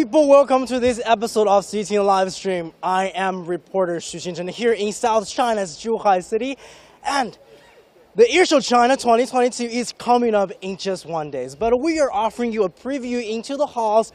people, welcome to this episode of CGTN live stream. I am reporter Xinchen here in South China's Zhuhai City, and the Airshow China 2022 is coming up in just 1 day. But we are offering you a preview into the halls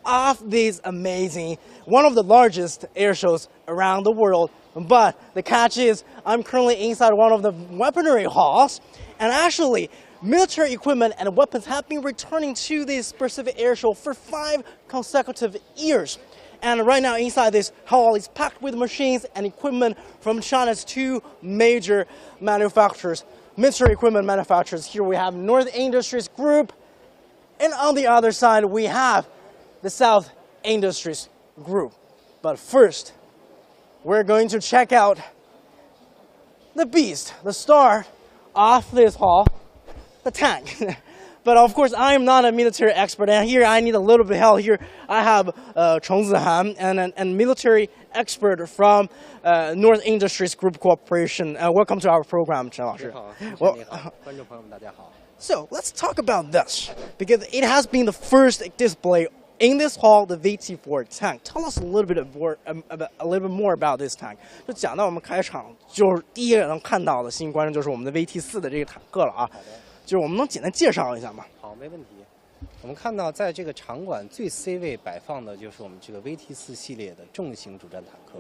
of this amazing, one of the largest air shows around the world. But the catch is, I'm currently inside one of the weaponry halls, and actually, military equipment and weapons have been returning to this specific air show for 5 consecutive years. And right now inside this hall is packed with machines and equipment from China's 2 major manufacturers, military equipment manufacturers. Here we have North Industries Group, and on the other side we have the South Industries Group. But first, we're going to check out the beast, the star of this hall, the tank. But of course, I am not a military expert, and here I need a little bit of help. Here I have Cheng Zihan, and military expert from North Industries Group Corporation. Welcome to our program, Chen Lao Shi. So let's talk about this, because it has been the first display in this hall, the VT4 tank. Tell us a little bit more about this tank. 就讲到我们开场，就是第一个能看到的新观众就是我们的 VT4 的这个坦克了啊。就是我们能简单介绍一下吗？好，没问题。我们看到在这个场馆最 C 位摆放的就是我们这个 VT4 系列的重型主战坦克。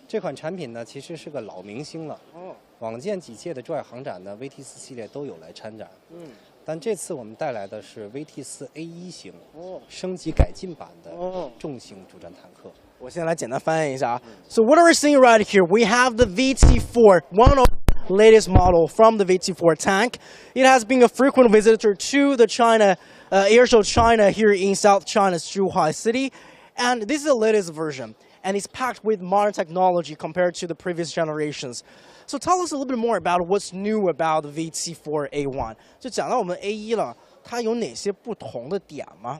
这款产品呢其实是个老明星了。往届几届的珠海航展呢 ，VT4 系列都有来参展。但这次我们带来的是 VT4A1 型，升级改进版的重型主战坦克。我先来简单翻译一下啊。So what are we seeing right here? We have the VT4, one of latest model from the VT4 tank. It has been a frequent visitor to the Airshow China here in South China's Zhuhai City, and this is the latest version, and it's packed with modern technology compared to the previous generations. So tell us a little bit more about what's new about the VT4A1. 就讲到我们 A1 了，它有哪些不同的点吗？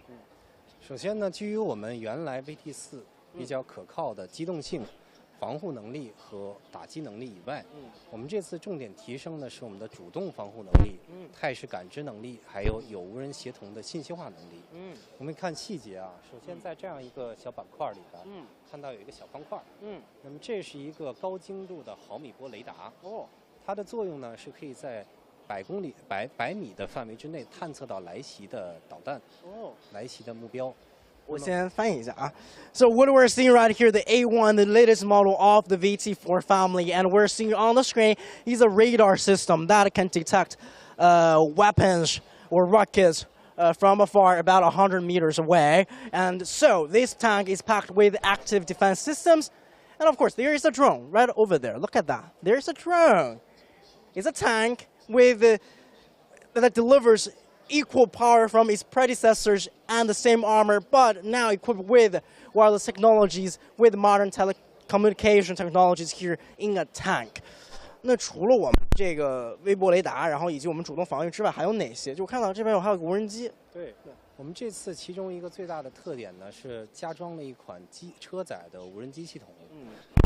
首先呢，基于我们原来 VT4 比较可靠的机动性、防护能力和打击能力以外，我们这次重点提升的是我们的主动防护能力、态势感知能力，还有无人协同的信息化能力。我们看细节啊，首先在这样一个小板块里边，看到有一个小方块，那么这是一个高精度的毫米波雷达。它的作用呢是可以在100米的范围之内探测到来袭的导弹，来袭的目标。我先翻译一下啊。So what we're seeing right here, the A1, the latest model of the VT4 family, and we're seeing on the screen is a radar system that can detect weapons or rockets from afar, about 100 meters away. And so this tank is packed with active defense systems. And of course, there is a drone right over there. Look at that. There's a drone. It's a tank that delivers equal power from its predecessors and the same armor, but now equipped with wireless technologies, with modern telecommunication technologies here in a tank. 那除了我们这个微波雷达，然后以及我们主动防御之外，还有哪些？就看到这边还有个无人机。对，我们这次其中一个最大的特点呢是加装了一款车载的无人机系统。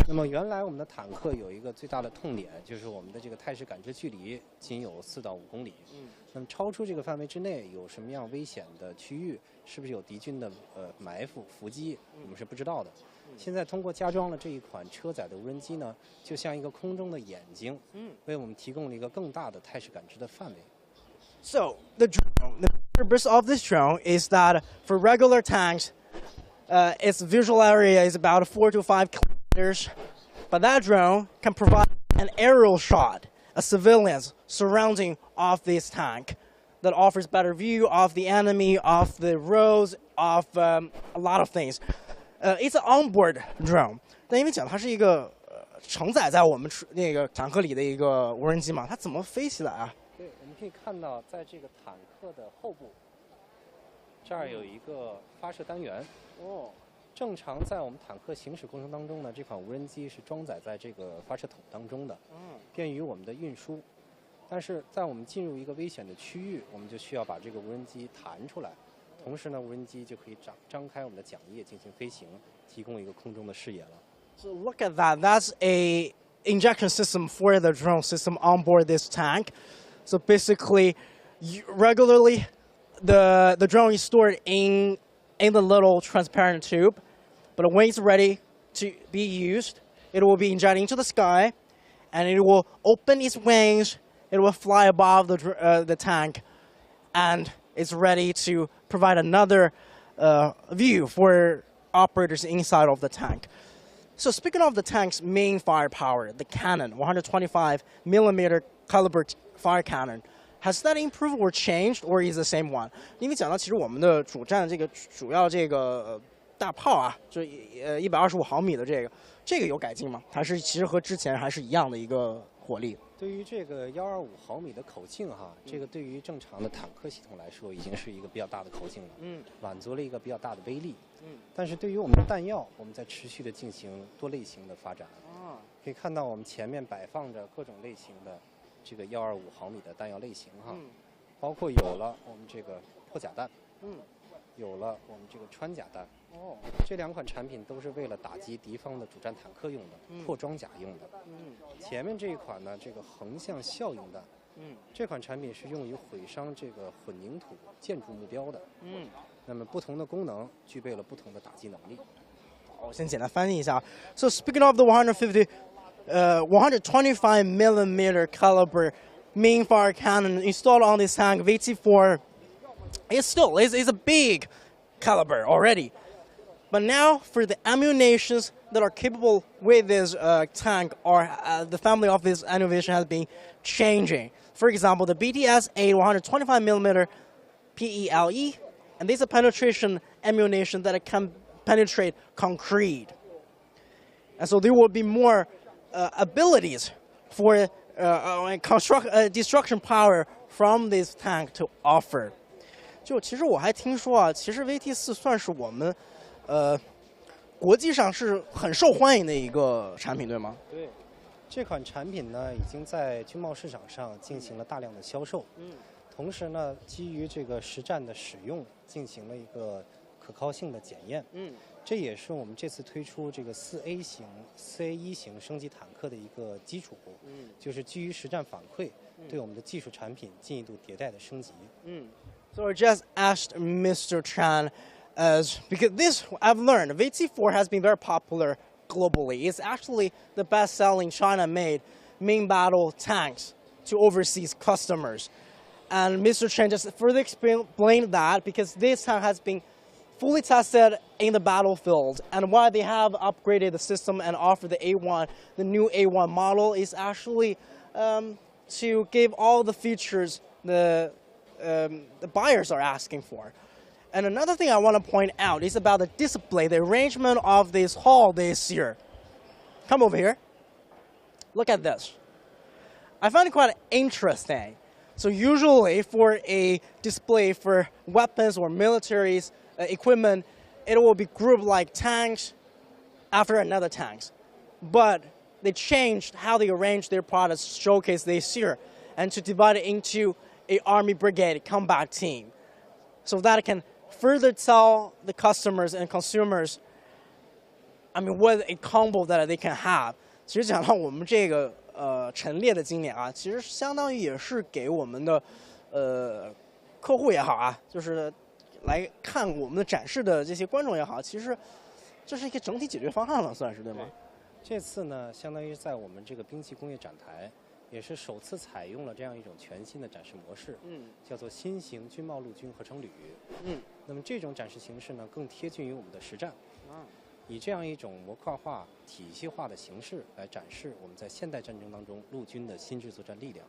那么原来我们的坦克有一个最大的痛点，就是我们的这个态势感知距离仅有4到5公里。那么超出这个范围之内有什么样危险的区域，是不是有敌军的埋伏伏击，我们是不知道的。现在通过加装了这一款车载的无人机呢，就像一个空中的眼睛，为我们提供了一个更大的态势感知的范围。So the purpose of this drone is that for regular tanks, its visual area is about 4 to 5 kilometers, but that drone can provide an aerial shot of civilians surrounding of this tank that offers better view of the enemy, of the roads, of a lot of things. It's an onboard drone. 但因为讲它是一个承载在我们那个坦克里的一个无人机嘛，它怎么飞起来啊？对，我们可以看到，在这个坦克的后部，这儿有一个发射单元。正常在我们坦克行驶过程当中呢，这款无人机是装载在这个发射筒当中的，便于我们的运输。但是在我们进入一个危险的区域，我们就需要把这个无人机弹出来，同时呢，无人机就可以张开我们的桨叶进行飞行，提供一个空中的视野了。So look at that. That's a injection system for the drone system on board this tank. So basically, regularly, the drone is stored in in the little transparent tube, but when it's ready to be used, it will be injected into the sky, and it will open its wings. It will fly above the tank, and it's ready to provide another view for operators inside of the tank. So speaking of the tank's main firepower, the cannon, 125 millimeter caliber fire cannon, has that improved or changed, or is the same one? 因为讲到其实我们的主战这个主要这个大炮啊，就125毫米的这个有改进吗？还是其实和之前还是一样的一个火力？对于这个125毫米的口径哈，这个对于正常的坦克系统来说，已经是一个比较大的口径了，满足了一个比较大的威力。但是对于我们的弹药，我们在持续的进行多类型的发展。可以看到我们前面摆放着各种类型的这个125毫米的弹药类型哈，包括有了我们这个破甲弹，有了我们这个穿甲弹。这两款产品都是为了打击敌方的主战坦克用的，破装甲用的。前面这一款呢，这个横向效应弹，这款产品是用于毁伤这个混凝土建筑目标的。那么不同的功能具备了不同的打击能力。我先简单翻译一下。So speaking of the 125 millimeter caliber main fire cannon installed on this tank, VT4 is a big caliber already. But now, for the ammunitions that are capable with this tank, or the family of this ammunition has been changing. For example, the BTS-8 125mm PELE, and this is a penetration ammunition that can penetrate concrete. And so there will be more abilities for destruction power from this tank to offer. 就其实我还听说啊，其实 VT4算是我们国际上是很受欢迎的一个产品，对吗？对，这款产品呢已经在军贸市场上进行了大量的销售。同时呢，基于这个实战的使用，进行了一个可靠性的检验。这也是我们这次推出这个4A 型、4A1 型升级坦克的一个基础。就是基于实战反馈，对我们的技术产品进一步迭代的升级。So I just asked Mr. Chan, because this I've learned, VT4 has been very popular globally. It's actually the best-selling China-made main battle tanks to overseas customers. And Mr. Chen just further explained that because this tank has been fully tested in the battlefield, and why they have upgraded the system and offer the A1, the new A1 model, is actually to give all the features the buyers are asking for. And another thing I want to point out is about the display, the arrangement of this hull this year. Come over here. Look at this. I find it quite interesting. So usually for a display for weapons or military equipment, it will be grouped like tanks after another tanks. But they changed how they arrange their products to showcase this year and to divide it into a army brigade combat team, so that it can further tell the customers and consumers, I mean, what a combo that they can have. 其实讲到我们这个陈列的经典啊，其实相当于也是给我们的客户也好啊，就是来看我们的展示的这些观众也好，其实这是一个整体解决方案了，算是对吗？这次呢，相当于在我们这个兵器工业展台，也是首次采用了这样一种全新的展示模式，叫做新型军贸陆军合成旅。那么这种展示形式呢，更贴近于我们的实战，以这样一种模块化、体系化的形式来展示我们在现代战争当中陆军的新质作战力量。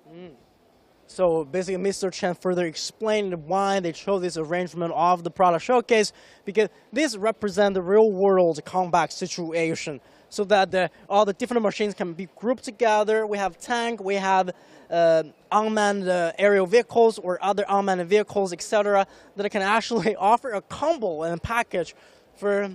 So basically, Mr. Chen further explained why they chose this arrangement of the product showcase, because this represents the real-world combat situation, so that all the different machines can be grouped together. We have tank, we have unmanned aerial vehicles or other unmanned vehicles, etc., that can actually offer a combo and package for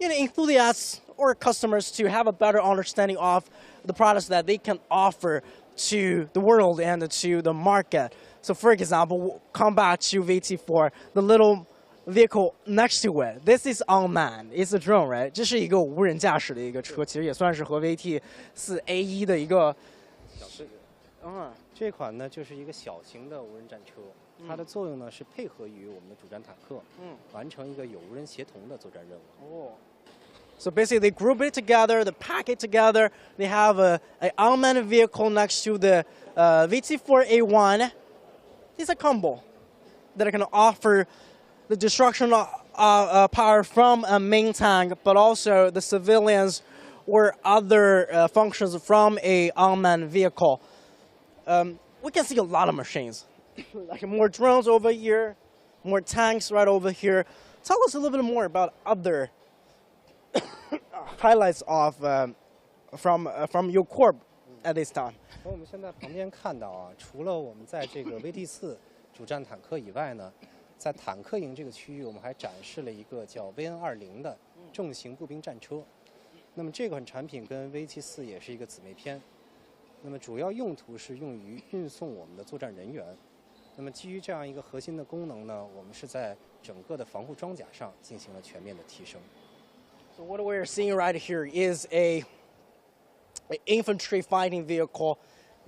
enthusiasts or customers to have a better understanding of the products that they can offer to the world and to the market. So for example, come back to VT4, the little vehicle next to it, this is unmanned, it's a drone, right? 这是一个无人驾驶的一个车，其实也算是和 VT4A1的一个这款呢就是一个小型的无人战车。它的作用呢是配合于我们的主战坦克，完成一个有无人协同的作战任务。So basically, they group it together, they pack it together. They have an unmanned vehicle next to the VT-4A1. It's a combo that can offer the destruction power from a main tank, but also the civilians or other functions from a unmanned vehicle. We can see a lot of machines, like more drones over here, more tanks right over here. Tell us a little bit more about other highlights of from your corps at this time. 从我们现在旁边看到啊，除了我们在这个 VT4主战坦克以外呢，在坦克营这个区域，我们还展示了一个叫 VN-20的重型步兵战车。那么这款产品跟 VT4也是一个姊妹篇。那么主要用途是用于运送我们的作战人员。那么基于这样一个核心的功能呢，我们是在整个的防护装甲上进行了全面的提升。So what we're seeing right here is an infantry fighting vehicle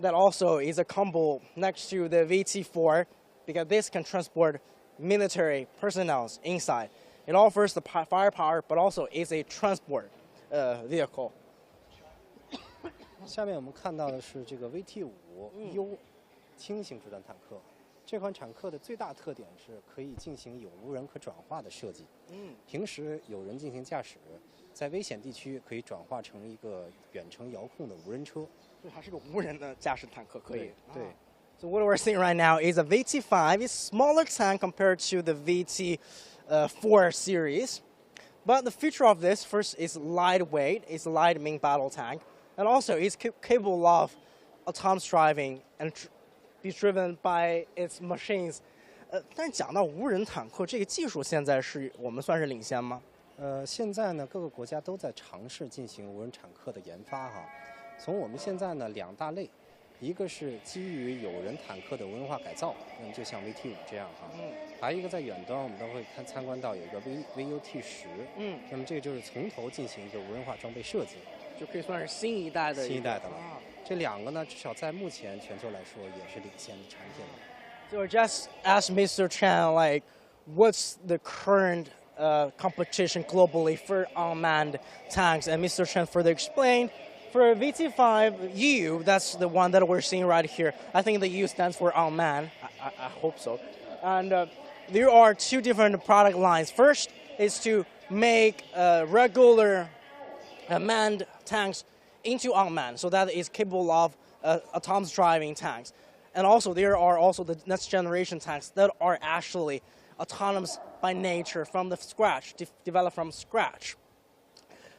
that also is a combo next to the VT-4 because this can transport military personnel inside. It offers the firepower, but also is a transport vehicle. 下面我们看到的是这个 VT5U 轻型主战坦克。这款坦克的最大特点是可以进行有无人可转化的设计。平时有人进行驾驶，在危险地区可以转化成一个远程遥控的无人车。对，它是个无人的驾驶坦克，可以。对。So what we're seeing right now is a VT-5. It's a smaller tank compared to the VT-4 series. But the feature of this, first, is lightweight. It's a light main battle tank. And also, it's capable of autonomous driving and be driven by its machines. 但是讲到无人坦克，这个技术现在是我们算是领先吗？现在呢，各个国家都在尝试进行无人坦克的研发哈。从我们现在呢两大类，一个是基于有人坦克的无人化改造，那么就像 VT5这样哈。还有一个在远端我们都会参观到有一个 VUT10。那么这个就是从头进行一个无人化装备设计。就可以算是新一代的了。这两个呢，至少在目前全球来说也是领先的产品了。So just ask Mr. Chen, like, what's the current competition globally for unmanned tanks? And Mr. Chen further explained, for VT-5U, that's the one that we're seeing right here. I think the U stands for unmanned. I hope so. And there are two different product lines. First is to make regular manned tanks into unmanned, so that is capable of autonomous driving tanks. And also, there are also the next generation tanks that are actually autonomous by nature from the scratch, developed from scratch.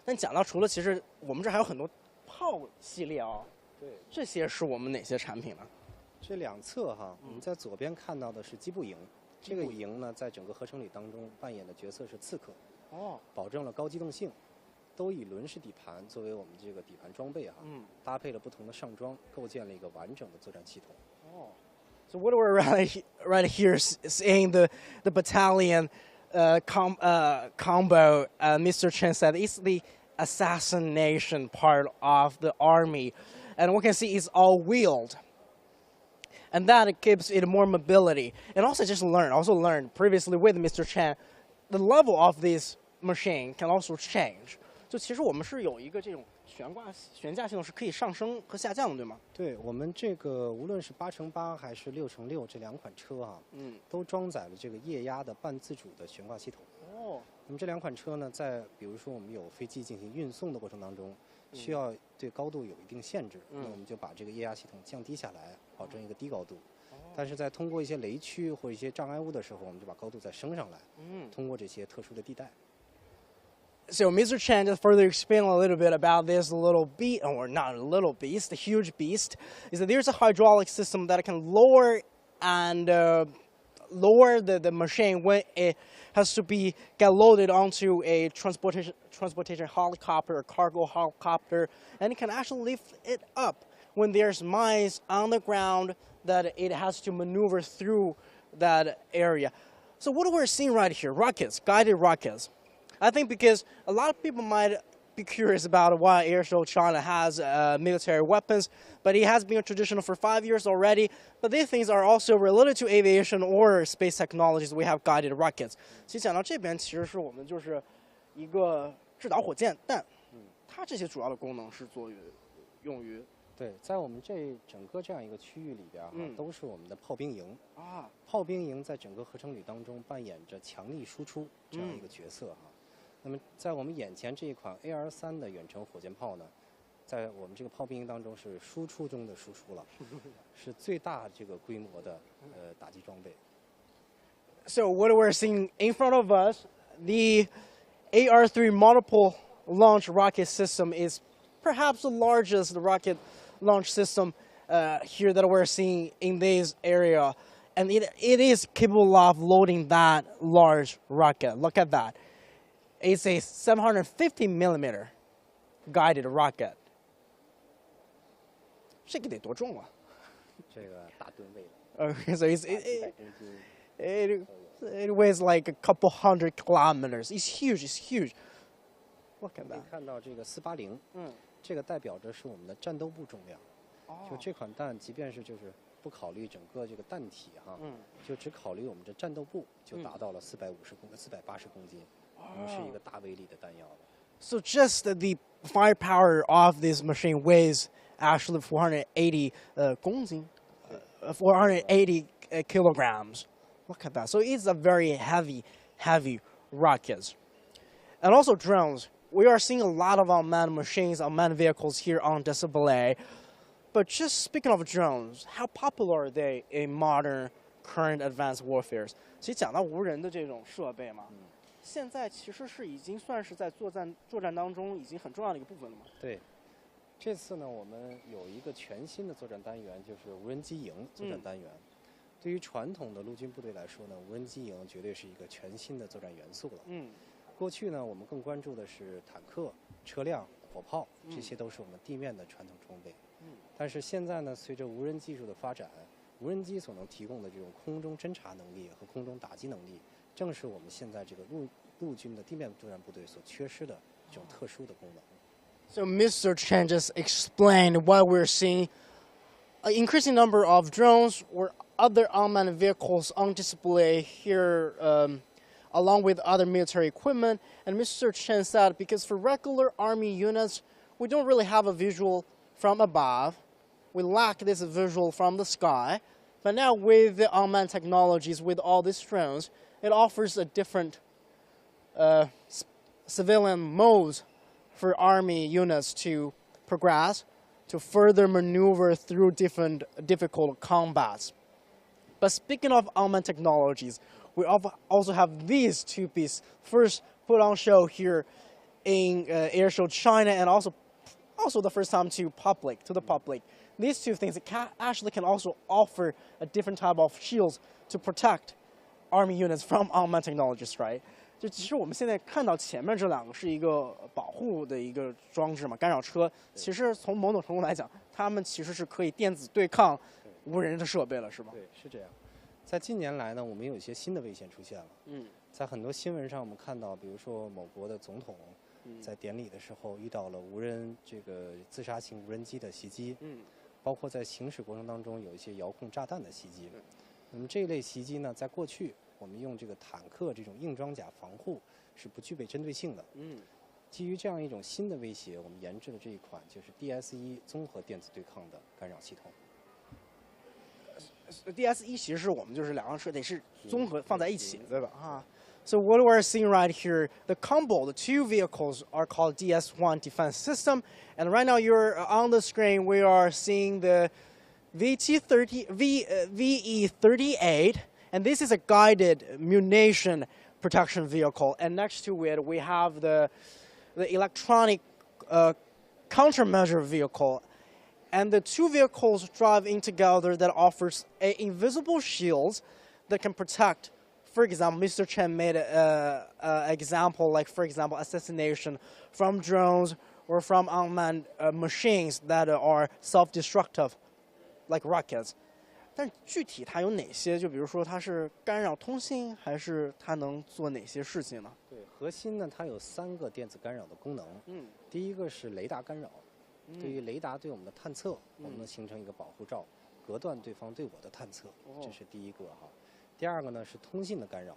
但讲到除了其实我们这还有很多炮系列啊，对，这些是我们哪些产品呢？这两侧哈，我们在左边看到的是机步营，这个营呢在整个合成里当中扮演的角色是刺客，保证了高机动性。都以轮式底盘作为我们这个底盘装备啊，搭配了不同的上装，构建了一个完整的作战系统。So what we're right here seeing the battalion combo. Mr. Chen said it's the assassination part of the army, and we can see it's all wheeled. And that gives it more mobility. And also learned previously with Mr. Chen, the level of this machine can also change. 就其实我们是有一个这种悬架系统是可以上升和下降的，对吗？对，我们这个无论是8×8还是6×6这两款车啊，都装载了这个液压的半自主的悬挂系统。那么这两款车呢，在比如说我们有飞机进行运送的过程当中，需要对高度有一定限制，那我们就把这个液压系统降低下来，保证一个低高度。但是在通过一些雷区或一些障碍物的时候，我们就把高度再升上来，通过这些特殊的地带。So Mr. Chen just further explain a little bit about this little beast, or not a little beast, a huge beast, is that there's a hydraulic system that can lower the machine when it has to get loaded onto a transportation helicopter or cargo helicopter, and it can actually lift it up when there's mines on the ground that it has to maneuver through that area. So what we're seeing right here, rockets, guided rockets. I think because a lot of people might be curious about why Airshow China has military weapons, but it has been traditional for 5 years already. But these things are also related to aviation or space technologies. We have guided rockets. 其实讲到这边，其实是我们就是一个制导火箭弹，它这些主要的功能是用于。对，在我们整个这样一个区域里边都是我们的炮兵营啊。炮兵营在整个合成旅当中扮演着强力输出这样一个角色那么在我们眼前这一款 AR3的远程火箭炮呢，在我们这个炮兵营当中是输出中的输出了，是最大这个规模的打击装备。So what we're seeing in front of us, the AR3 multiple launch rocket system is perhaps the largest rocket launch system here that we're seeing in this area, and it is capable of loading that large rocket. Look at that. It's a 750 millimeter guided rocket. 这个得多重啊？这个大吨位的。Okay, so it weighs like a couple hundred kilometers. It's huge. It's huge. Look at that. 可以看到这个480，这个代表着是我们的战斗部重量。就这款弹，即便是就是不考虑整个这个弹体就只考虑我们的战斗部，就达到了480公斤，我们是一个大威力的弹药了。So just the firepower of this machine weighs actually 480 公斤, 480 kilograms. Look at that. So it's a very heavy rocket. And also drones. We are seeing a lot of unmanned machines, unmanned vehicles here on display. But just speaking of drones, how popular are they in modern, current advanced warfare? 其实讲到无人的这种设备嘛，现在其实是已经算是在作战当中已经很重要的一个部分了嘛。对，这次呢，我们有一个全新的作战单元，就是无人机营作战单元。对于传统的陆军部队来说呢，无人机营绝对是一个全新的作战元素了。过去呢，我们更关注的是坦克、车辆、火炮，这些都是我们地面的传统装备。但是现在呢，随着无人技术的发展，无人机所能提供的这种空中侦察能力和空中打击能力，正是我们现在这个陆军的地面作战部队所缺失的这种特殊的功能。So Mr. Chen just explained why we're seeing an increasing number of drones or other unmanned vehicles on display here, along with other military equipment. And Mr. Chen said, because for regular army units, we don't really have a visual from above. We lack this visual from the sky. But now with the unmanned technologies, with all these drones, it offers a different civilian modes for army units to progress, to further maneuver through different difficult combats. But speaking of unmanned technologies, we also have these two pieces first put on show here in Airshow China, and also the first time to the public. These two things actually can also offer a different type of shields to protect army units from unmanned technologies, right? 就其实我们现在看到前面这两个是一个保护的一个装置嘛，干扰车。其实从某种程度来讲，它们其实是可以电子对抗无人的设备了，是吧？对，是这样。在近年来呢，我们有一些新的危险出现了。在很多新闻上我们看到，比如说某国的总统在典礼的时候遇到了这个自杀型无人机的袭击。包括在行驶过程当中有一些遥控炸弹的袭击。那么这一类袭击呢，在过去我们用这个坦克这种硬装甲防护是不具备针对性的。基于这样一种新的威胁，我们研制了这一款就是 DS1 综合电子对抗的干扰系统。DS1 其实是我们就是两个设备是综合放在一起，对吧？So what we're seeing right here, the combo, the two vehicles are called DS1 defense system, and right now you're on the screen. We are seeing the VE38, and this is a guided munition protection vehicle. And next to it, we have the electronic countermeasure vehicle. And the two vehicles drive in together that offers invisible shields that can protect. For example, Mr. Chen made an example, like, for example, assassination from drones or from unmanned machines that are self-destructive, like rockets. 但具体它有哪些？就比如说它是干扰通信，还是它能做哪些事情呢？对，核心呢，它有3个电子干扰的功能。第一个是雷达干扰，对于雷达对我们的探测，我们能形成一个保护罩，隔断对方对我的探测，这是第一个哈。第二个呢是通信的干扰，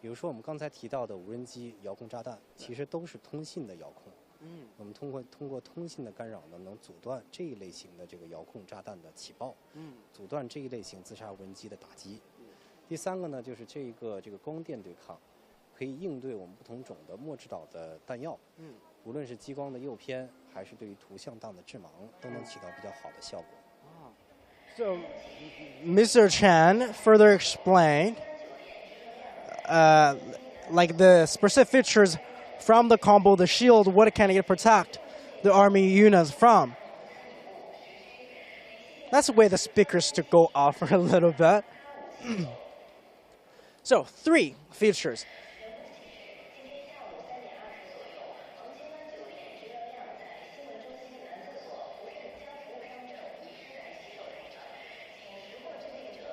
比如说我们刚才提到的无人机、遥控炸弹，其实都是通信的遥控。我们通过通信的干扰呢，能阻断这一类型的这个遥控炸弹的起爆，阻断这一类型自杀无人机的打击。第3个呢，就是这个光电对抗，可以应对我们不同种的末制导的弹药，无论是激光的诱偏，还是对于图像弹的致盲，都能起到比较好的效果。So, Mr. Chen further explained, like the specific features from the combo, the shield, what can it protect the army units from? Let's wait the speakers to go off for a little bit. So, 3 features.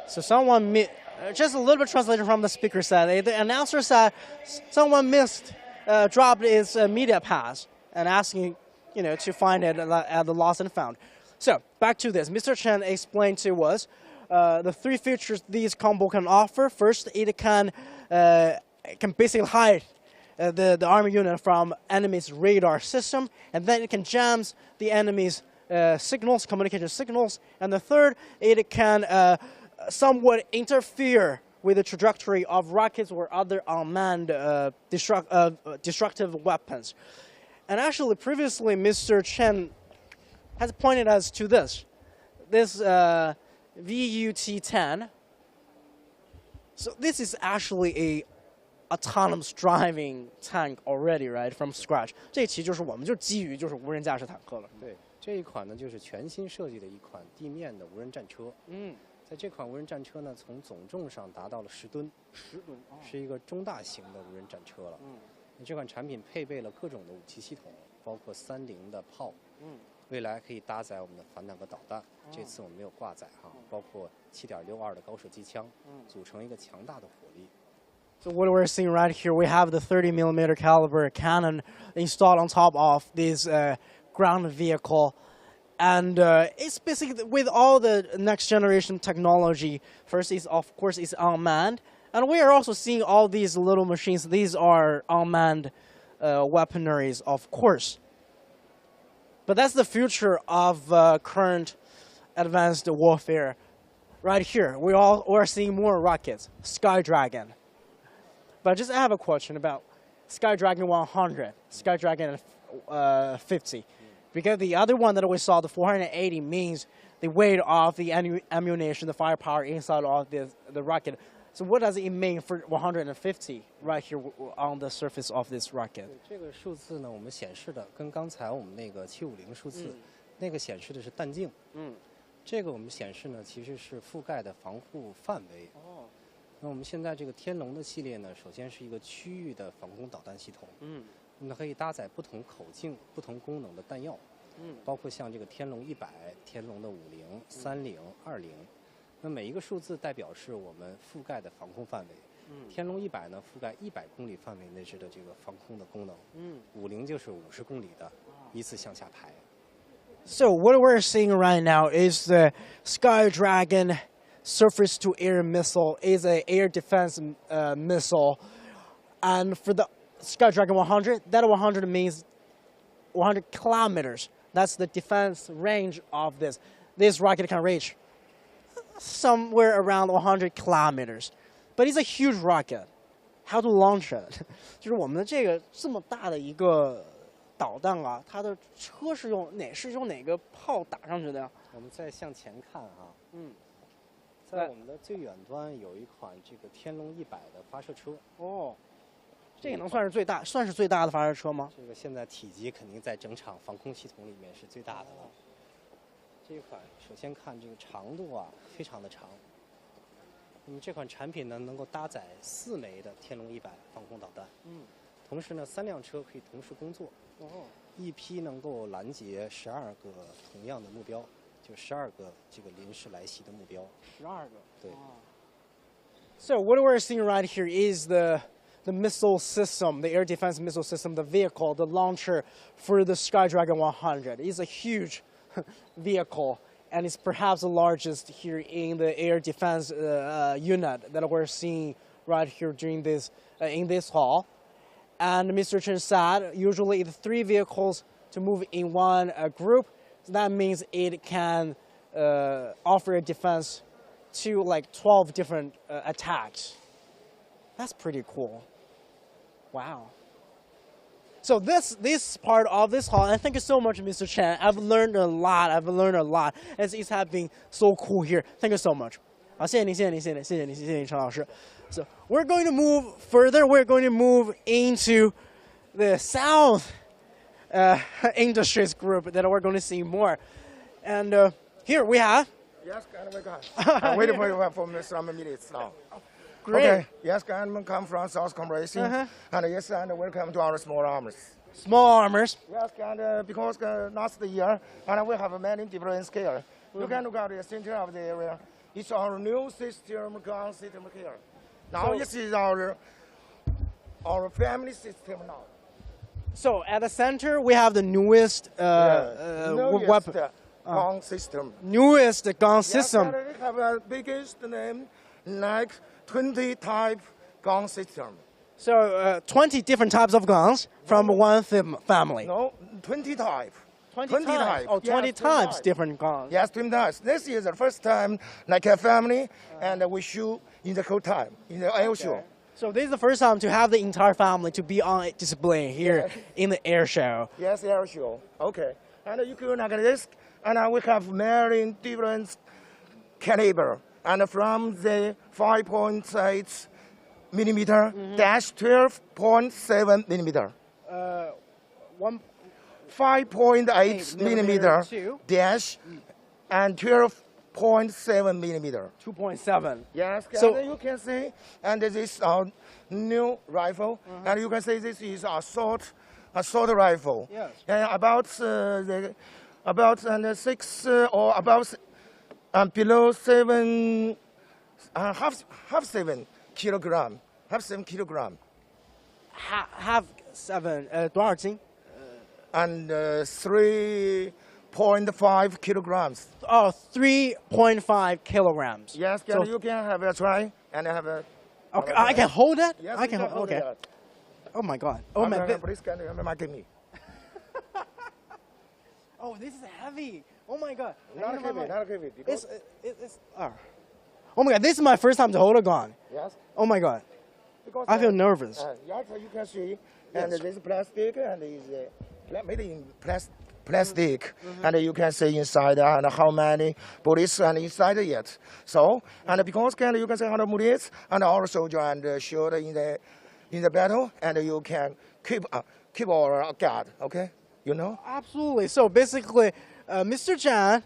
So someone, just a little bit translation from the speaker side. The announcer said someone dropped his media pass and asking, to find it at the lost and found. So back to this. Mr. Chen explained to us the 3 features these combo can offer. First, it can basically hide the army unit from enemy's radar system, and then it can jam the enemy's signals, communication signals. And the third, it can somewhat interfere with the trajectory of rockets or other unmanned destructive weapons. And actually, previously, Mr. Chen has pointed us to this VUT-10. So this is actually a autonomous driving tank already, right, from scratch. 这其实就是我们就基于就是无人驾驶坦克了。对，这一款呢就是全新设计的一款地面的无人战车。在这款无人战车呢，从总重上达到了10吨，10吨，是一个中大型的无人战车了。这款产品配备了各种的武器系统，包括30的炮，未来可以搭载我们的反坦克导弹。这次我们没有挂载哈，包括7.62的高射机枪，组成一个强大的火力。So what we're seeing right here, we have the 30mm caliber cannon installed on top of this ground vehicle. And it's basically with all the next generation technology. First is, of course, it's unmanned. And we are also seeing all these little machines. These are unmanned weaponries, of course. But that's the future of current advanced warfare. Right here, we're seeing more rockets, Sky Dragon. But I have a question about Sky Dragon 100, Sky Dragon 50. Because the other one that we saw, the 480, means the weight of the ammunition, the firepower inside of the rocket. So what does it mean for 150 right here on the surface of this rocket? 这个数字呢，我们显示的跟刚才我们那个750数字，那个显示的是弹径。这个我们显示呢，其实是覆盖的防护范围。那我们现在这个天龙的系列呢，首先是一个区域的防空导弹系统。我们可以搭载不同口径、不同功能的弹药，包括像这个天龙100、天龙的50、30、20。那每一个数字代表是我们覆盖的防空范围。天龙100呢，覆盖100公里范围内置的这个防空的功能。50就是50公里的，依次向下排。So what we're seeing right now is the Sky Dragon surface-to-air missile is an air defense missile, and for the Sky Dragon 100, that 100 means 100 kilometers. That's the defense range of this. This rocket can reach somewhere around 100 kilometers. But it's a huge rocket. How to launch it? 就是我们的这个这么大的一个导弹啊，它的车是用哪个炮打上去的呀？我们再向前看啊，在我们的最远端有一款这个天龙100的发射车。这也能算是最大的发射车吗？这个现在体积肯定在整场防空系统里面是最大的了。这一款首先看这个长度啊，非常的长。那么这款产品呢，能够搭载4枚的天龙100防空导弹。同时呢，3辆车可以同时工作。一批能够拦截12个同样的目标，就12个这个临时来袭的目标。12个。对。So what we're seeing right here is the missile system, the air defense missile system, the vehicle, the launcher for the Skydragon 100. It's a huge vehicle, and it's perhaps the largest here in the air defense unit that we're seeing right here during this in this hall. And Mr. Chen said usually it's 3 vehicles to move in one group. So that means it can offer a defense to like 12 different attacks. That's pretty cool. Wow. So this part of this hall, and thank you so much, Mr. Chen. I've learned a lot. It's have been so cool here. Thank you so much. 好，谢谢你，谢谢你，谢谢你，谢谢你，陈老师。So we're going to move further. We're going to move into the South Industries group that we're going to see more. And here we have. Yes, I'm waiting for you for some minutes now. Great. Okay. Yes, I'm come from South Korea, and yes, and welcome to our small arms. Small armors. Yes, and because last year, and we have many different scale. You can look at the center of the area. It's our new system, gun system here. Now this is our family system now. So at the center we have the newest weapon. Gun system. Newest gun system. Yes, and we have a biggest name like 20 type gun system. So 20 different types of guns from one family. No, 20 type. 20 types. Oh, 20 yes, types different guns. Yes, 20 types. This is the first time like a family, and we shoot in the whole time, in the air show. So this is the first time to have the entire family to be on display here in the air show. Yes, air show. Okay. And you can look at this, and we have many different caliber, and from the 5.8 millimeter dash 12.7 millimeter. 5.8 millimeter dash and 12.7 millimeter. 2.7. Yes, So and you can see, and this is our new rifle, and you can see this is assault rifle. Yes. And about 6 or about below 7, half 7 kilogram, half 7 kilogram. Half 7. 多少斤? And 3.5 kilograms. Oh, 3.5 kilograms. Yes, So- you can have a try and have a. Okay, I can hold it? Yes, I you can hold it. that. Oh my god. Oh my god. Please can you give me? Oh, this is heavy. Oh my god. Not heavy. Because It's oh my god, this is my first time to hold a gun. yes. Oh my god. Because I feel nervous. Yes, you can see, and this plastic and is made in plastic, and you can see inside and how many bullets and inside yet. So and because you can see how many bullets and our soldier and shoot in the battle, and you can keep our guard. Okay, you know. Absolutely. So basically, Mr. Chan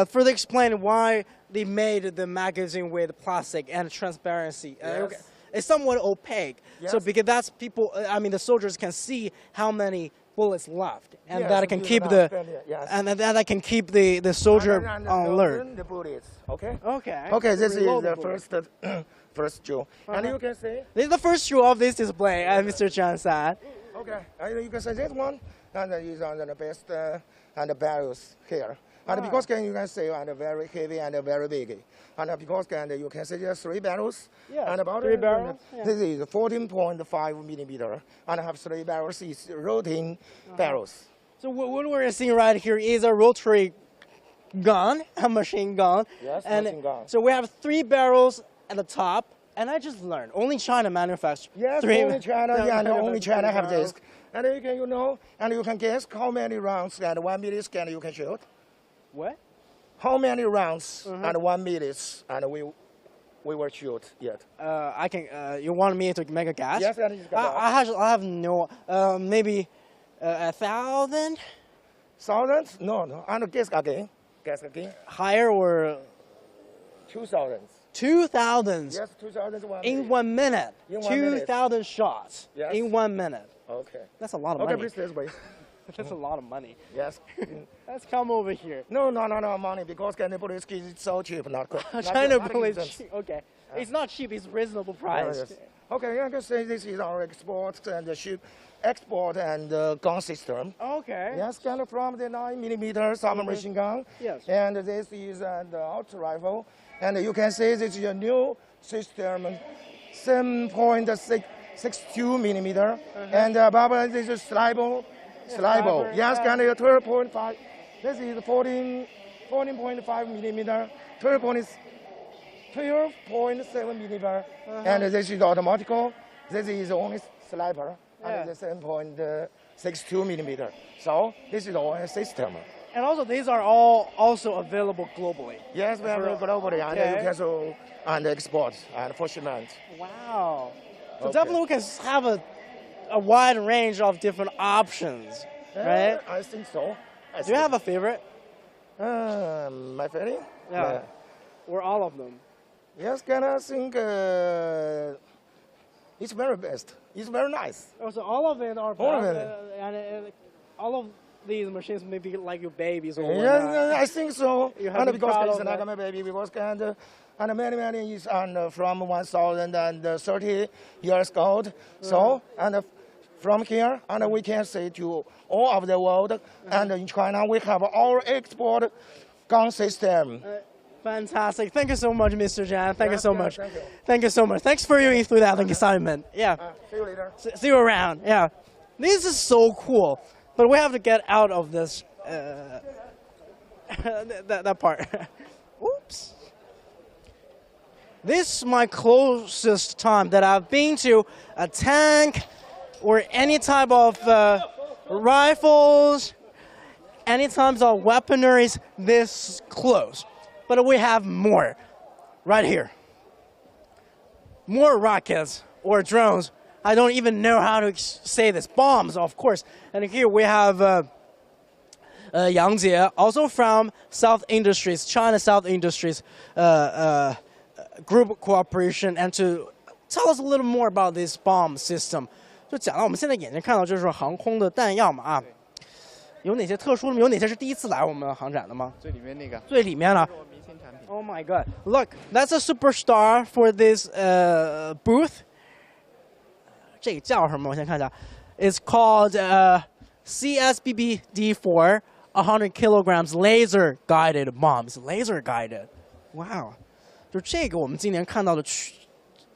further explained why they made the magazine with plastic and transparency. Yes. It's somewhat opaque. So Yes. because that's people, the soldiers can see how many bullets left, and Yes, that can you keep can the understand it, yes. and that can keep the soldier And on alert. The bullets. Okay. Okay. Okay, this is Reload the bullets. first jewel, and you can see. This is the first shoe of this display, as Mr. Chan said. Okay, and you can see this one, and is on the best and the barrels here. And because you can see and very heavy and very big, and because you can see the 3 barrels. Yes, and about 3 barrels, yeah. This is 14.5 millimeter, and have 3 barrels is rotating barrels. So what we're seeing right here is a rotary gun, a machine gun. Yes, and machine gun. So we have 3 barrels at the top, and I just learned only China manufactures. Yes, 3 only China, yeah, and only China have barrels. this. And you can, and you can guess how many rounds and 1 minute you can shoot. What? How many rounds and 1 minute and we will shoot yet? I can. You want me to make a guess? Yes, and it's I have no. Maybe 1,000 thousands? No. And guess again. higher or 2,000. 2,000 Yes, 2,000 in 1 minute. In 1 minute. 2,000 shots Yes. in 1 minute. Okay. That's a lot of Okay, money. please, let's wait. That's a lot of money. Yes. Let's come over here. No money because China police is so cheap, not good. China police cheap. Okay. It's not cheap, it's reasonable price. Yes. Okay, I can say this is our export and gun system. Okay. Yes, kind of from the 9mm submachine gun. Yes. And this is the auto rifle. And you can see this is a new system, 7.62mm. And above this is slibo. Yes, kind of 12.5. This is 14.5mm. 12.7mm. And this is automatic. This is only sniper. And the 7.62mm. So this is our system. And also, these are all also available globally. Yes, we have globally, and you can also and export and for shipment. Wow. So Okay. definitely we can have a wide range of different options, right? I think so. Do you have a favorite? My favorite? Yeah. Or all of them? Yes, can I think it's very best. It's very nice. Oh, so all of it are All of bad, it. and all of these machines may be like your babies or Yes, whatnot. I think so. You have And to be because proud it's of like that. my baby, because and many is from 1,030 years old. So and from here, and we can say to all of the world, and in China we have our export gun system. Fantastic. Thank you so much, Mr. Zhang. Thank you so much. Thank you. Thank you so much. Thanks for your enthusiastic assignment. Yeah. See you later. See you around. Yeah. This is so cool. But we have to get out of this that part. Oops. This is my closest time that I've been to a tank or any type of rifles, any types of weaponries this close. But we have more right here. More rockets or drones. I don't even know how to say this. Bombs, of course. And here we have Yang Jie, also from South Industries, China South Industries Group Cooperation, and to tell us a little more about this bomb system. 就讲到我们现在眼睛看到就是航空的弹药嘛啊，有哪些特殊的？有哪些是第一次来我们航展的吗？最里面那个，最里面了。是我明星产品。 Oh my God! Look, that's a superstar for this booth. 这个叫什么？我先看一下。It's called CSBB-D4, 100 kilograms laser guided bombs. Laser guided. Wow. 就这个我们今年看到的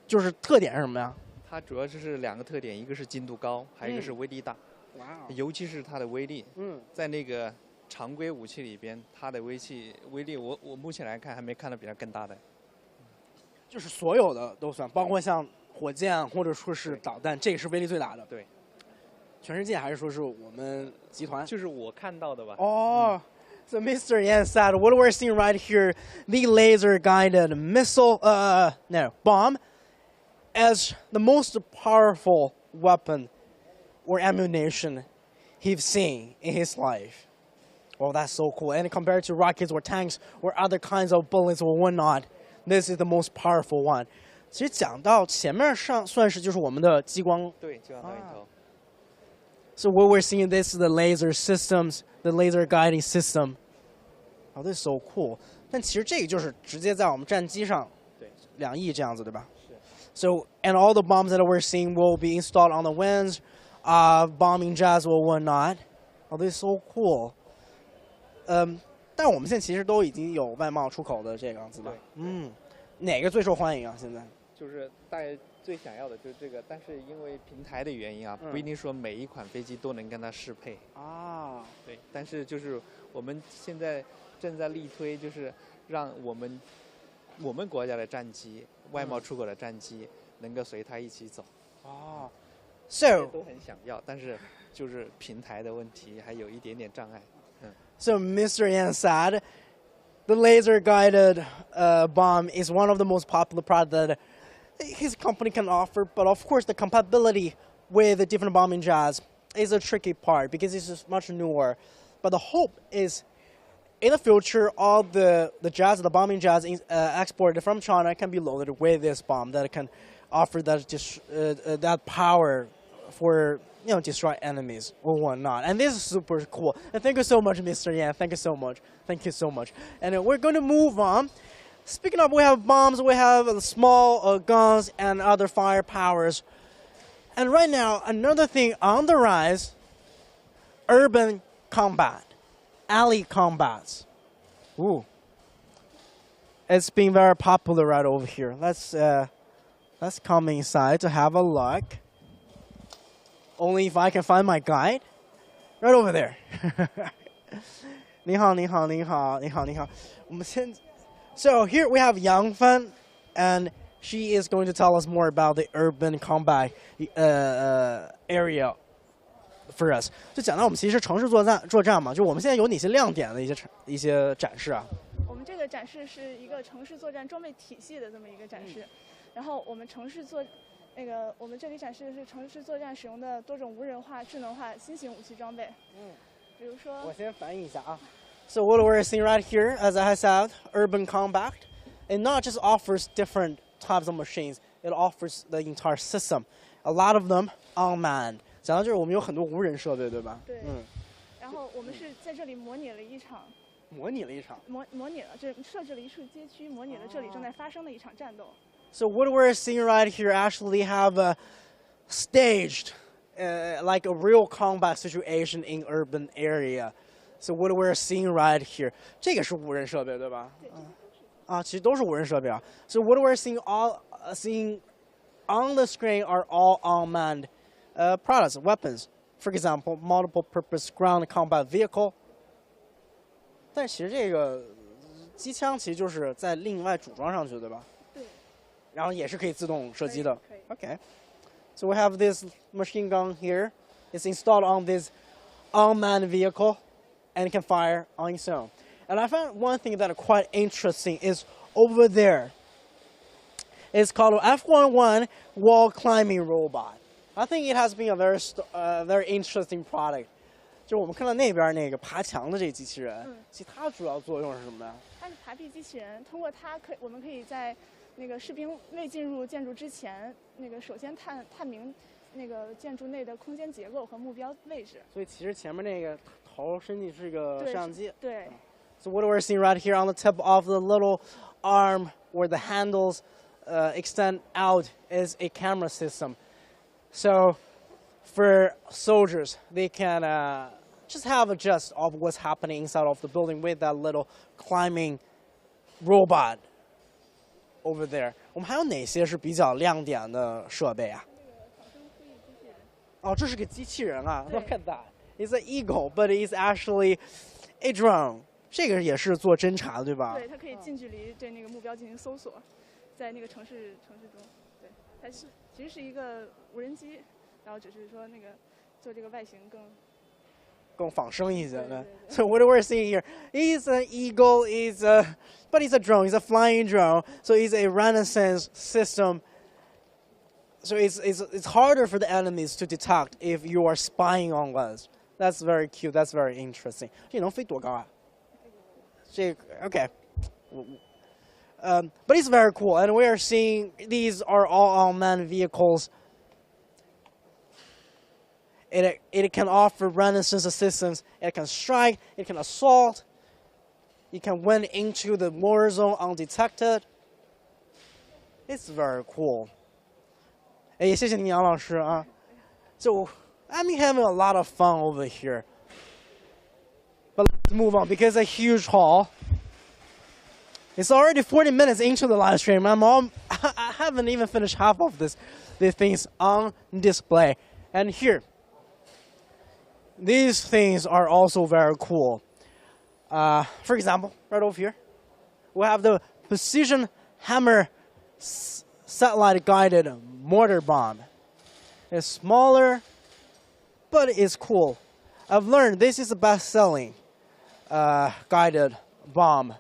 就是特点是什么呀？它主要就是两个特点，一个是精度高，还有一个是威力大。哇哦。尤其是它的威力。嗯。在那个常规武器里边，它的威力，我目前来看还没看到比它更大的。就是所有的都算，包括像火箭或者说是导弹，这个是威力最大的。对。全世界还是说是我们集团？就是我看到的吧。哦。So Mr. Yan said, what we're seeing right here, the laser-guided missile, bomb, as the most powerful weapon or ammunition he's seen in his life. Well, that's so cool. And compared to rockets or tanks or other kinds of bullets or whatnot, this is the most powerful one. 其实讲到前面上算是就是我们的激光。对，激光导引头。So what we're seeing, this is the laser systems, the laser guiding system. Oh, this is so cool. 但其实这个就是直接在我们战机上，2亿这样子，对吧？是。So and all the bombs that we're seeing will be installed on the wings, bombing jets or whatnot. Oh, this is so cool. 但我们现在其实都已经有外贸出口的这个样子了。嗯。哪个最受欢迎啊？现在？就是大家最想要的就是这个，但是因为平台的原因啊，不一定说每一款飞机都能跟它适配。啊。对，但是就是我们现在正在力推，就是让我们国家的战机、外贸出口的战机能够随它一起走。哦。So 都很想要，但是就是平台的问题还有一点点障碍。So Mr. Yan said, the laser-guided bomb is one of the most popular products that his company can offer, but of course the compatibility with the different bombing jets is a tricky part because this is much newer. But the hope is, in the future, all the jets, the bombing jets exported from China can be loaded with this bomb that can offer that power for destroy enemies or whatnot. And this is super cool. And thank you so much, Mr. Yan. Thank you so much. Thank you so much. And we're going to move on. Speaking of, we have bombs, we have small guns and other fire powers. And right now, another thing on the rise, urban combat, alley combats. Ooh. It's been very popular right over here. Let's come inside to have a look. Only if I can find my guide. Right over there. 你好，你好，你好，你好，你好。So here we have Yang Fen, and she is going to tell us more about the urban combat area for us. 就讲到我们其实城市作战嘛，就我们现在有哪些亮点的一些展示啊？我们这个展示是一个城市作战装备体系的这么一个展示，然后我们我们这里展示的是城市作战使用的多种无人化、智能化新型武器装备。比如说，我先翻译一下啊。So what we're seeing right here, as I said, urban combat, it not just offers different types of machines, it offers the entire system. A lot of them unmanned. 讲到这儿，我们有很多无人设备，对吧？对。然后我们是在这里模拟了一场。模拟了一场。模拟了，这设置了一处街区，模拟了这里正在发生的一场战斗。So what we're seeing right here actually have staged like a real combat situation in urban area. So what we're seeing right here, 这个是无人设备对吧？其实都是无人设备啊。So what we're seeing on the screen are all unmanned products, weapons. For example, multiple-purpose ground combat vehicle. 但其实这个机枪其实就是在另外组装上去，对吧？对。然后也是可以自动射击的。Okay. So we have this machine gun here. It's installed on this unmanned vehicle, and it can fire on its own. And I found one thing that is quite interesting is over there. It's called F11 wall climbing robot. I think it has been a very interesting product. 就我们看到那边那个爬墙的这个机器人，其实它主要作用是什么呀？它是爬壁机器人，通过它我们可以在那个士兵未进入建筑之前，首先探明建筑内的空间结构和目标位置。所以其实前面那个头伸进是个摄像机。对。So what we're seeing right here on the tip of the little arm where the handles extend out is a camera system. So for soldiers, they can just have a gist of what's happening inside of the building with that little climbing robot over there. 我们还有哪些是比较亮点的设备啊？哦，这是个机器人啊 ！Look at that. It's an eagle, but it's actually a drone. 这个也是做侦察的，对吧？对，它可以近距离对那个目标进行搜索，在那个城市中，对，它其实是一个无人机，然后只是说做这个外形更仿生一些。So what we're seeing here is an eagle, but it's a drone, it's a flying drone, so it's a reconnaissance system. So it's harder for the enemies to detect if you are spying on us. That's very cute. That's very interesting. 这能飞多高啊？Okay. But it's very cool, and we are seeing these are all unmanned vehicles. It can offer reconnaissance assistance. It can strike. It can assault. It can went into the war zone undetected. It's very cool. 哎，谢谢你，杨老师啊。So I'm having a lot of fun over here. But let's move on because a huge haul. It's already 40 minutes into the live stream. I haven't even finished half of these things on display. And here, these things are also very cool. For example, right over here, we have the precision hammer satellite-guided mortar bomb. It's smaller, but it's cool. I've learned this is a best-selling guided bomb.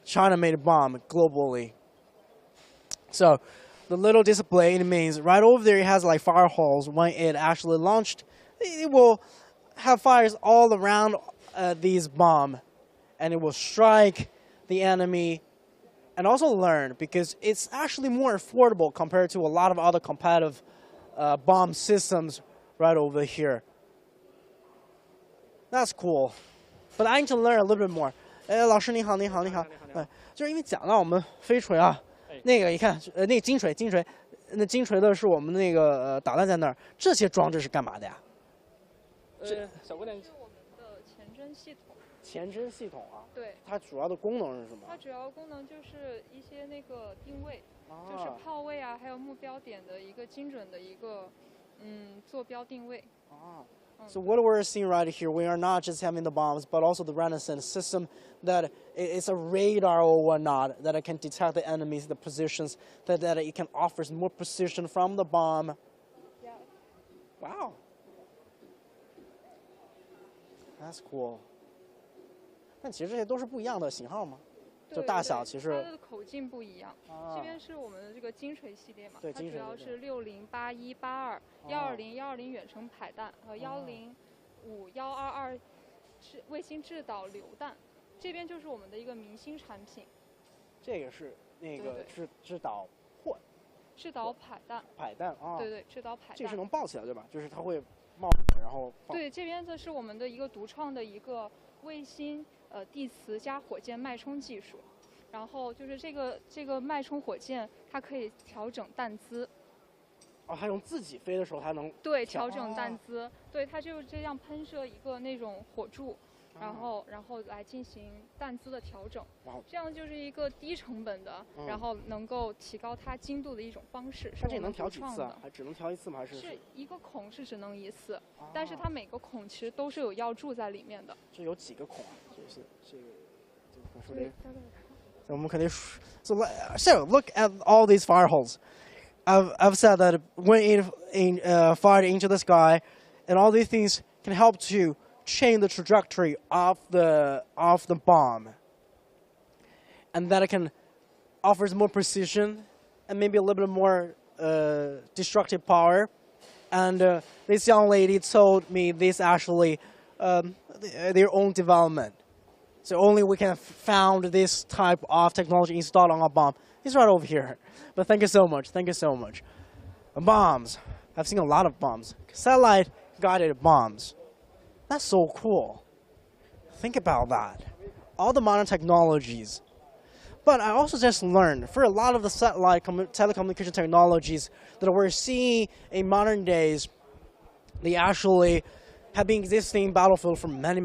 China-made bomb globally. So the little display, it means right over there it has like fire holes. When it actually launched, it will have fires all around these bomb, and it will strike the enemy and also learn because it's actually more affordable compared to a lot of other competitive bomb systems right over here. That's cool. But I need to learn a little bit more. 老师你好，你好，你好。就是因为讲到我们飞锤啊，那个你看，那金锤，那金锤的是我们那个导弹在那儿，这些装置是干嘛的呀？小姑娘，是我们的前侦系统。前侦系统啊？对。它主要的功能是什么？它主要功能就是一些那个定位，就是炮位啊，还有目标点的一个精准的一个坐标定位。So what we're seeing right here, we are not just having the bombs, but also the reconnaissance system that it's a radar or whatnot that it can detect the enemies, the positions, that it can offer more precision from the bomb. Yeah. Wow. That's cool. 但其实这些都是不一样的型号吗？就大小其实。它的口径不一样。这边是我们的这个金锤系列嘛，对，它主要是60、81、82、120、120远程迫弹和105、122是卫星制导榴弹。这边就是我们的一个明星产品。这个是那个制导破。制导迫弹。迫弹啊。对，制导迫弹。这个是能抱起来对吧？就是它会冒，然后。对，这边的是我们的一个独创的一个卫星地磁加火箭脉冲技术。然后就是这个脉冲火箭，它可以调整弹资。它用自己飞的时候，它能对调整弹资，对，它就是这样喷射一个那种火柱，然后来进行弹资的调整。这样就是一个低成本的，然后能够提高它精度的一种方式。它这能调几次啊？还只能调一次吗？还是？是一个孔是只能一次，但是它每个孔其实都是有药柱在里面的。这有几个孔啊？就是这个说这。So look at all these fire holes. I've said that when it fired into the sky, and all these things can help to change the trajectory of the bomb, and that it can offers more precision and maybe a little bit more destructive power. And this young lady told me this actually their own development. So only we can found this type of technology installed on a bomb. It's right over here. But thank you so much. Thank you so much. Bombs. I've seen a lot of bombs. Satellite-guided bombs. That's so cool. Think about that. All the modern technologies. But I also just learned for a lot of the satellite telecommunication technologies that we're seeing in modern days, they actually have been existing in battlefield for many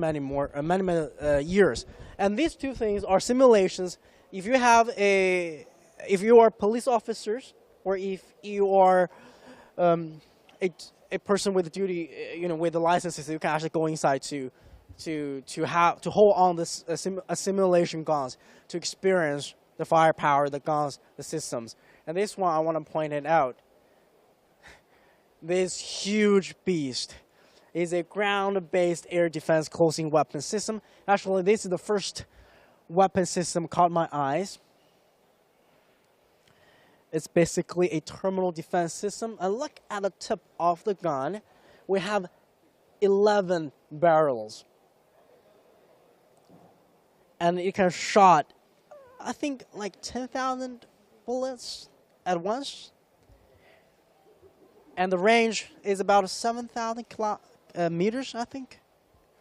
years. And these two things are simulations. If you are police officers, or if you are a person with duty, with the licenses, you can actually go inside to hold on this simulation guns to experience the firepower, the guns, the systems. And this one I want to point it out. This huge beast is a ground-based air defense closing weapon system. Actually, this is the first weapon system caught my eyes. It's basically a terminal defense system. And look at the tip of the gun. We have 11 barrels. And it can shot, I think, like 10,000 bullets at once. And the range is about 7,000 meters, I think,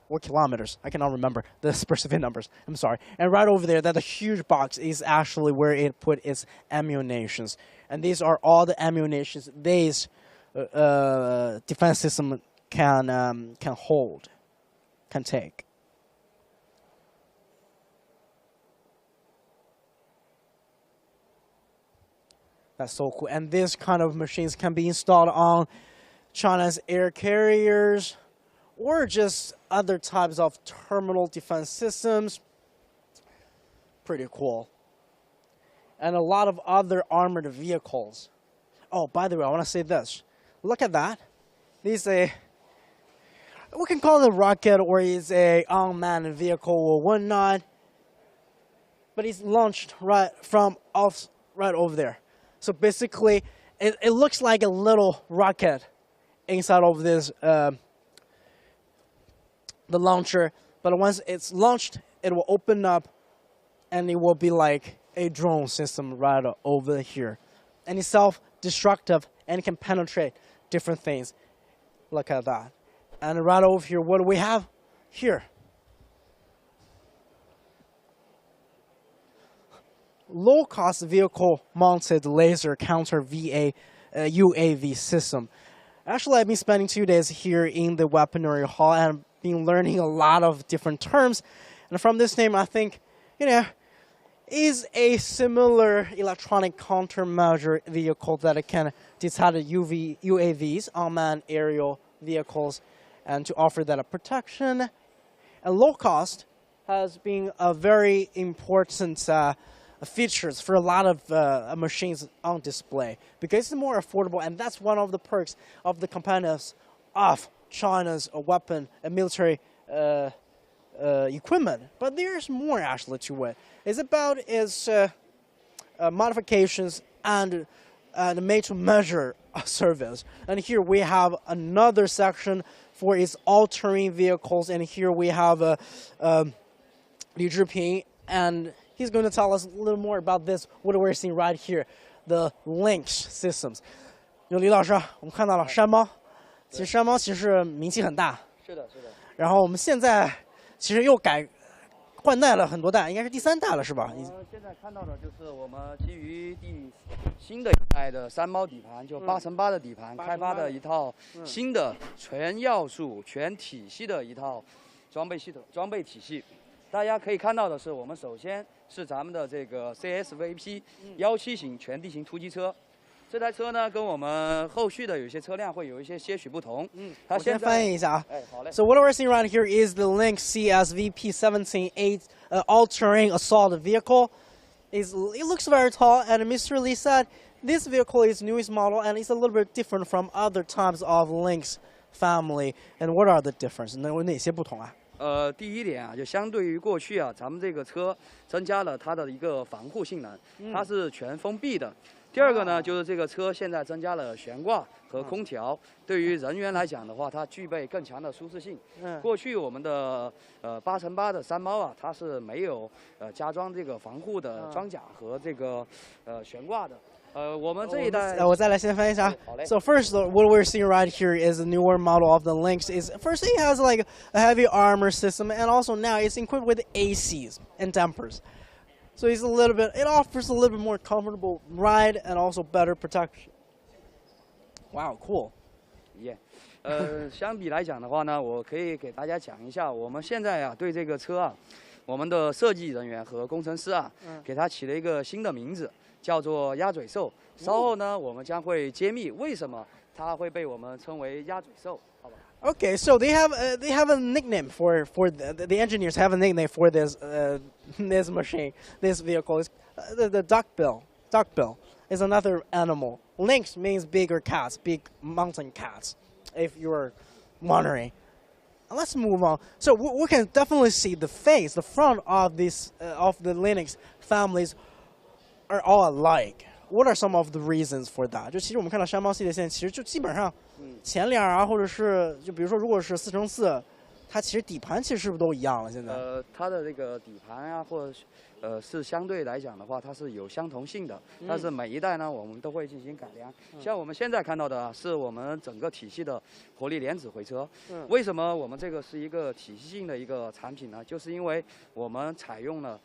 or kilometers. I cannot remember the specific numbers. I'm sorry. And right over there, that the huge box is actually where it put its ammunitions. And these are all the ammunitions this defense system can hold, can take. That's so cool. And this kind of machines can be installed on China's air carriers or just other types of terminal defense systems. Pretty cool. And a lot of other armored vehicles. Oh, by the way, I want to say this. Look at that. This is we can call it a rocket or it's a unmanned vehicle or whatnot. But it's launched right over there. So basically, it looks like a little rocket inside of this the launcher. But once it's launched, it will open up, and it will be like a drone system right over here. And it's self-destructive and can penetrate different things. Look at that. And right over here, what do we have? Here. Low-cost vehicle-mounted laser counter UAV system. Actually, I've been spending 2 days here in the weaponry hall and been learning a lot of different terms. And from this name, I think, is a similar electronic countermeasure vehicle that can detect UAVs, unmanned aerial vehicles, and to offer that a protection. And low cost has been a very important features for a lot of machines on display because it's more affordable, and that's one of the perks of the competitiveness of China's weapon and military equipment. But there's more actually to it. It's about its modifications and the made-to-measure service. And here we have another section for its all-terrain vehicles, and here we have Li Zhiping, and he's going to tell us a little more about this, what we're seeing right here, the Lynx systems. 李老师，我们看到了山猫，其实山猫其实名气很大。是的，是的。然后我们现在其实又换代了很多代，应该是第3代了，是吧？现在看到的就是我们基于新的一代的山猫底盘，就8×8的底盘，开发的一套新的全要素、全体系的一套装备体系。大家可以看到的是，我们首先是咱们的这个 CSVP 17型全地形突击车。这台车呢，跟我们后续的有些车辆会有一些许不同。它先翻译一下啊。好嘞。So what we're seeing right here is the Lynx CSVP 17-8 all-terrain assault vehicle. It looks very tall, and Mr. Li said this vehicle is newest model and it's a little bit different from other types of Lynx family. And what are the differences? 那有哪些不同啊？第一点啊，就相对于过去啊，咱们这个车增加了它的一个防护性能，它是全封闭的。第二个呢，就是这个车现在增加了悬挂和空调，对于人员来讲的话，它具备更强的舒适性。过去我们的8×8的山猫啊，它是没有加装这个防护的装甲和这个悬挂的。我们这一代，我再来先翻译一下。So first, what we're seeing right here is a newer model of the Lynx. First it has like a heavy armor system, and also now it's equipped with ACs and dampers. So it offers a little bit more comfortable ride and also better protection. Wow, cool. Yeah. 相比来讲的话呢，我可以给大家讲一下，我们现在啊对这个车啊，我们的设计人员和工程师啊，给它起了一个新的名字。叫做鸭嘴兽，稍后呢，我们将会揭秘为什么它会被我们称为鸭嘴兽，好吧 Okay, so they have a nickname for the engineers have a nickname for this this machine, this vehicle. Is the duckbill. Duckbill is another animal. Lynx means bigger cats, big mountain cats. If you're wondering. Let's move on. So we can definitely see the front of this of the Lynx families are all alike. What are some of the reasons for that? 就其实我们看到山猫系列现在其实就基本上前脸啊，或者是就比如说如果是4×4，它其实底盘其实是不是都一样了？现在它的这个底盘啊，或者是相对来讲的话，它是有相同性的，但是每一代呢，我们都会进行改良。像我们现在看到的是我们整个体系的火力连指挥车。为什么我们这个是一个体系性的一个产品呢？就是因为我们采用了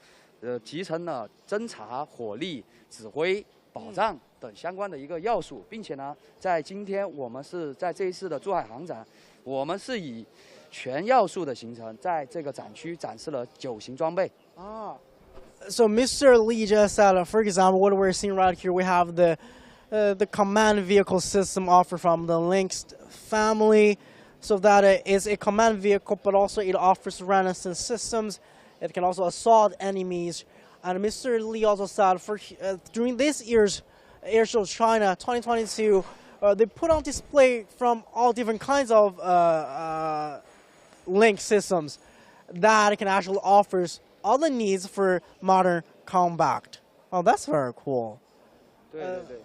集成了侦察、火力、指挥、保障等相关的一个要素，并且呢，在今天我们是在这一次的珠海航展，我们是以全要素的形成，在这个展区展示了9型装备。So Mr. Li just said, for example, what we're seeing right here, we have the command vehicle system offered from the Lynx family, so that it is a command vehicle, but also it offers reconnaissance systems. It can also assault enemies. And Mr. Li also said, during this year's Airshow China 2022, they put on display from all different kinds of Lynx systems that can actually offer all the needs for modern combat. Oh, that's very cool. 对，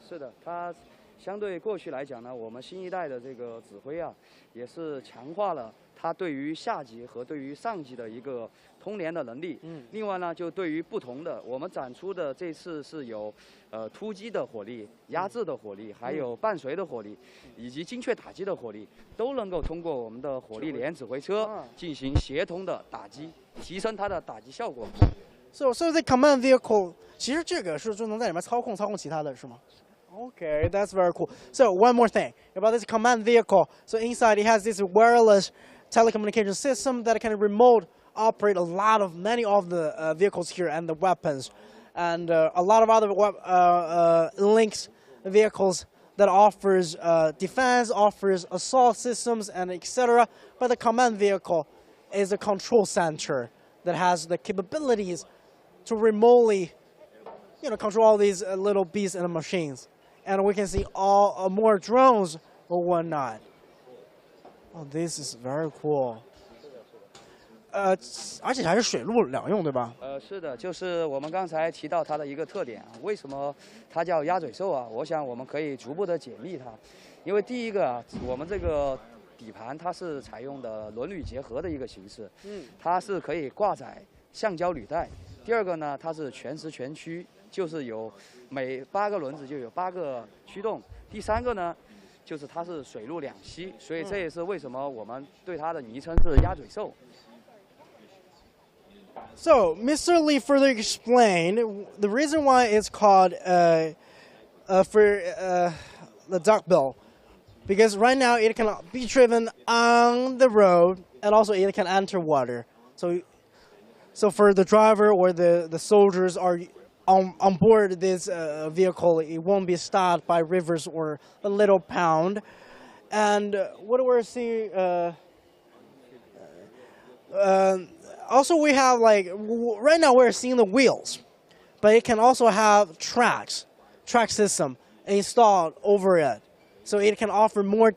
是的，它相对过去来讲呢，我们新一代的这个指挥啊，也是强化了它对于下级和对于上级的一个通联的能力。另外呢，就对于不同的，我们展出的这次是有突击的火力、压制的火力，还有伴随的火力，以及精确打击的火力，都能够通过我们的火力连指挥车进行协同的打击，提升它的打击效果。So the command vehicle 其实这个是就能在里面操控其他的是吗？ Okay, that's very cool. So one more thing about this command vehicle. So inside it has this wireless telecommunication system that can remote operate many of the vehicles here and the weapons, and a lot of other links vehicles that offers defense, offers assault systems, and etc. But the command vehicle is a control center that has the capabilities to remotely, control all these little beasts and machines. And we can see all more drones or whatnot. Oh, this is very cool. 而且还是水陆两用，对吧？是的，就是我们刚才提到它的一个特点啊，为什么它叫鸭嘴兽啊？我想我们可以逐步的解密它，因为第一个啊，我们这个底盘它是采用的轮铝结合的一个形式，它是可以挂载橡胶履带。第二个呢，它是全时全驱，就是有每8个轮子就有8个驱动。第三个呢，就是它是水陆两栖，所以这也是为什么我们对它的昵称是鸭嘴兽。So, Mr. Lee further explained the reason why it's called the duckbill, because right now it can be driven on the road and also it can enter water. So for the driver or the soldiers are on board this vehicle, it won't be stopped by rivers or a little pond. And what we're seeing. Also, we have right now we're seeing the wheels, but it can also have track system installed over it, so it can offer more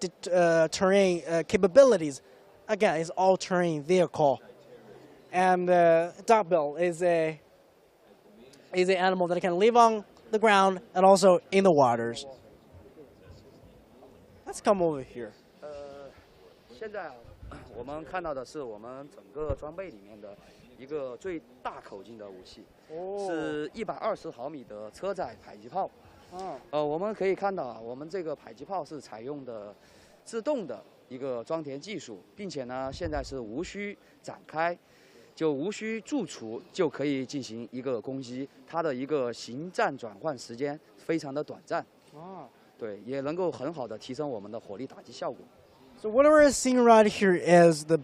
terrain capabilities. Again, it's all-terrain vehicle, and duckbill is an animal that can live on the ground and also in the waters. Let's come over here. 现在我们看到的是我们整个装备里面的一个最大口径的武器，是120毫米的车载迫击炮。我们可以看到啊，我们这个迫击炮是采用的自动的一个装填技术，并且呢，现在是无需展开，就无需驻储就可以进行一个攻击，它的一个行战转换时间非常的短暂。对，也能够很好的提升我们的火力打击效果。So what we're seeing right here is the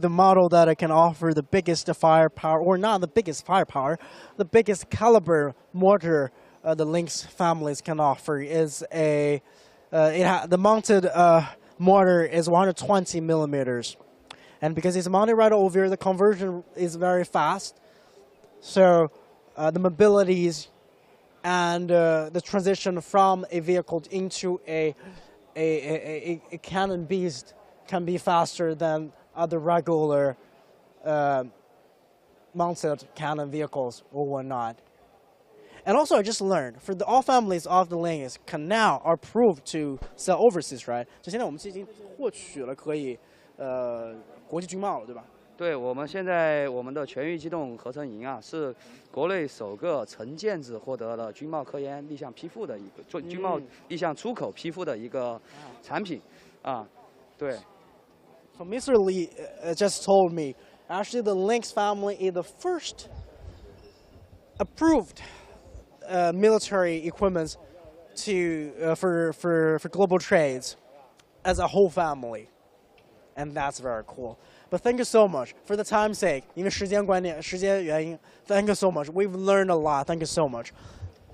model that it can offer the biggest firepower, or not the biggest firepower, the biggest caliber mortar the Lynx families can offer is the mounted mortar is 120 millimeters, and because it's mounted right over here, the conversion is very fast. So the mobilities and the transition from a vehicle into a cannon beast can be faster than other regular mounted cannon vehicles or whatnot. And also, I just learned all families of the Lynx can now are approved to sell overseas, right? 就现在我们已经获取了可以国际军贸了，对吧？对，我们现在我们的全域机动合成营啊，是国内首个成件子获得了军贸科研立项批复的一个军贸立项出口批复的一个产品啊，对。So Mr. Lee just told me, actually the Lynx family is the first approved military equipment for global trades as a whole family, and that's very cool. But thank you so much for the time's sake. 因为时间原因 thank you so much. We've learned a lot. Thank you so much.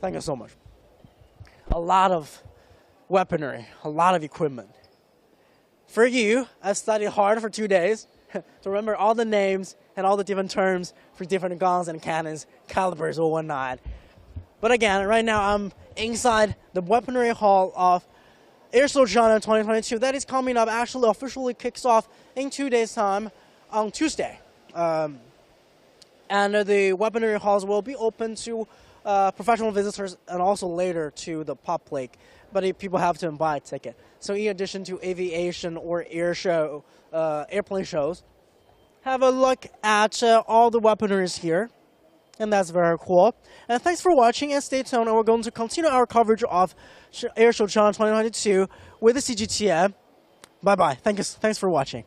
Thank you so much. A lot of weaponry, a lot of equipment. For you, I studied hard for 2 days to remember all the names and all the different terms for different guns and cannons, calibers or whatnot. But again, right now I'm inside the weaponry hall of Airshow China 2022 that is coming up, actually officially kicks off in 2 days' time on Tuesday. And the weaponry halls will be open to professional visitors and also later to the public. But people have to buy a ticket. So in addition to aviation or airplane shows, have a look at all the weaponries here. And that's very cool. And thanks for watching and stay tuned. And we're going to continue our coverage of Airshow China 2022 with the CGTN. Bye-bye. Thanks for watching.